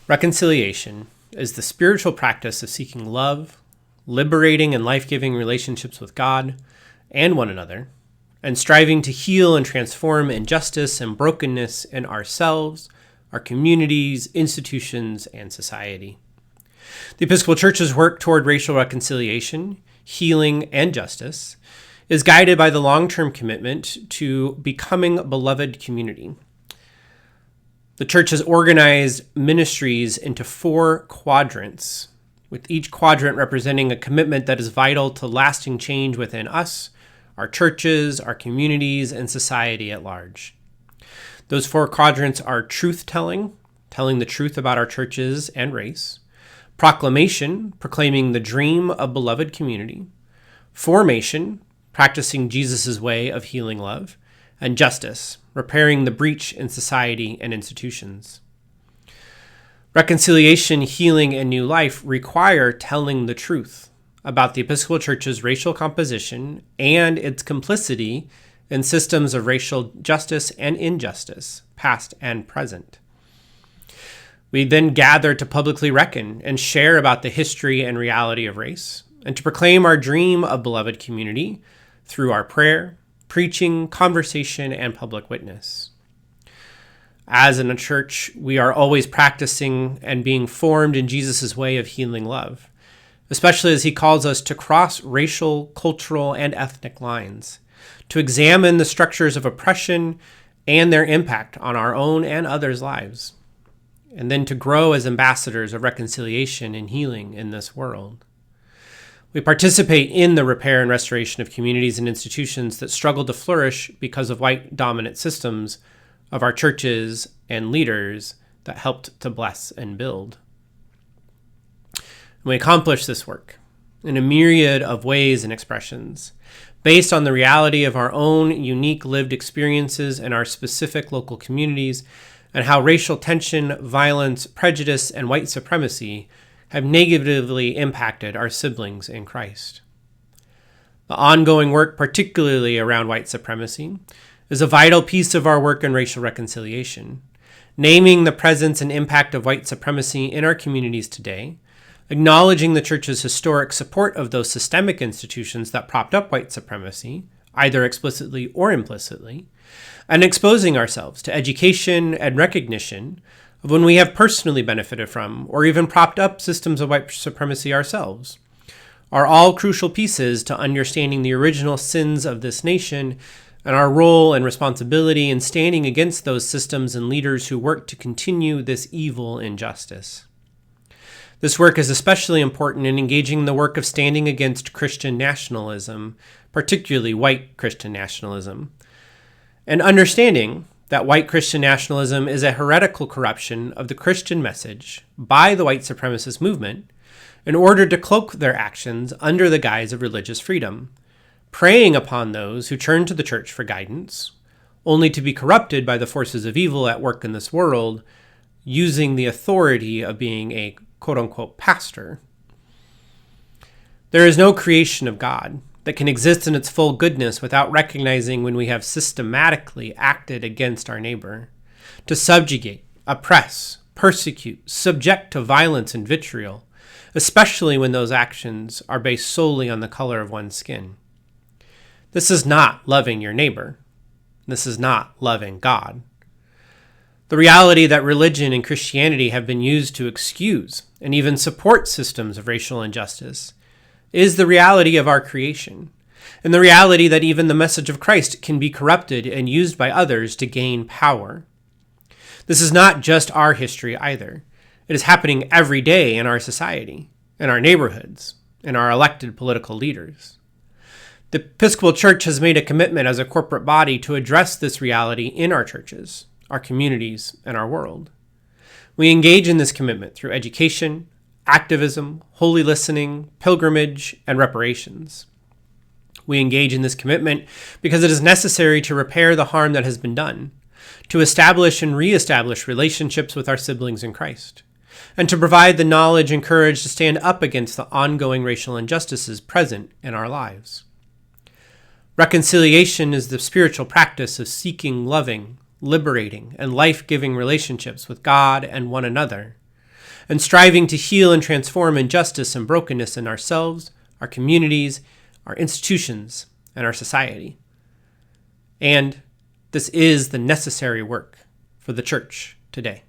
Reconciliation is the spiritual practice of seeking love, liberating and life-giving relationships with God and one another, and striving to heal and transform injustice and brokenness in ourselves, our communities, institutions, and society. The Episcopal Church's work toward racial reconciliation, healing, and justice is guided by the long-term commitment to becoming a beloved community. The Church has organized ministries into 4 quadrants, with each quadrant representing a commitment that is vital to lasting change within us, our churches, our communities, and society at large. Those 4 quadrants are truth-telling, telling the truth about our churches and race; proclamation, proclaiming the dream of beloved community; formation, practicing Jesus' way of healing love; and justice, repairing the breach in society and institutions. Reconciliation, healing, and new life require telling the truth about the Episcopal Church's racial composition and its complicity in systems of racial justice and injustice, past and present. We then gather to publicly reckon and share about the history and reality of race, and to proclaim our dream of beloved community through our prayer, preaching, conversation, and public witness. As in a church, we are always practicing and being formed in Jesus' way of healing love, especially as he calls us to cross racial, cultural, and ethnic lines, to examine the structures of oppression and their impact on our own and others' lives, and then to grow as ambassadors of reconciliation and healing in this world. We participate in the repair and restoration of communities and institutions that struggle to flourish because of white dominant systems of our churches and leaders that helped to bless and build. And we accomplish this work in a myriad of ways and expressions, based on the reality of our own unique lived experiences in our specific local communities, and how racial tension, violence, prejudice, and white supremacy have negatively impacted our siblings in Christ. The ongoing work, particularly around white supremacy, is a vital piece of our work in racial reconciliation, naming the presence and impact of white supremacy in our communities today, acknowledging the Church's historic support of those systemic institutions that propped up white supremacy, either explicitly or implicitly, and exposing ourselves to education and recognition of when we have personally benefited from or even propped up systems of white supremacy ourselves, are all crucial pieces to understanding the original sins of this nation and our role and responsibility in standing against those systems and leaders who work to continue this evil injustice. This work is especially important in engaging the work of standing against Christian nationalism, particularly white Christian nationalism, and understanding that white Christian nationalism is a heretical corruption of the Christian message by the white supremacist movement in order to cloak their actions under the guise of religious freedom, preying upon those who turn to the Church for guidance, only to be corrupted by the forces of evil at work in this world, using the authority of being a quote-unquote pastor. There is no creation of God that can exist in its full goodness without recognizing when we have systematically acted against our neighbor, to subjugate, oppress, persecute, subject to violence and vitriol, especially when those actions are based solely on the color of one's skin. This is not loving your neighbor. This is not loving God. The reality that religion and Christianity have been used to excuse and even support systems of racial injustice is the reality of our creation, and the reality that even the message of Christ can be corrupted and used by others to gain power. This is not just our history either. It is happening every day in our society, in our neighborhoods, in our elected political leaders. The Episcopal Church has made a commitment as a corporate body to address this reality in our churches, our communities, and our world. We engage in this commitment through education, activism, holy listening, pilgrimage, and reparations. We engage in this commitment because it is necessary to repair the harm that has been done, to establish and reestablish relationships with our siblings in Christ, and to provide the knowledge and courage to stand up against the ongoing racial injustices present in our lives. Reconciliation is the spiritual practice of seeking loving, liberating, and life-giving relationships with God and one another, and striving to heal and transform injustice and brokenness in ourselves, our communities, our institutions, and our society. And this is the necessary work for the church today.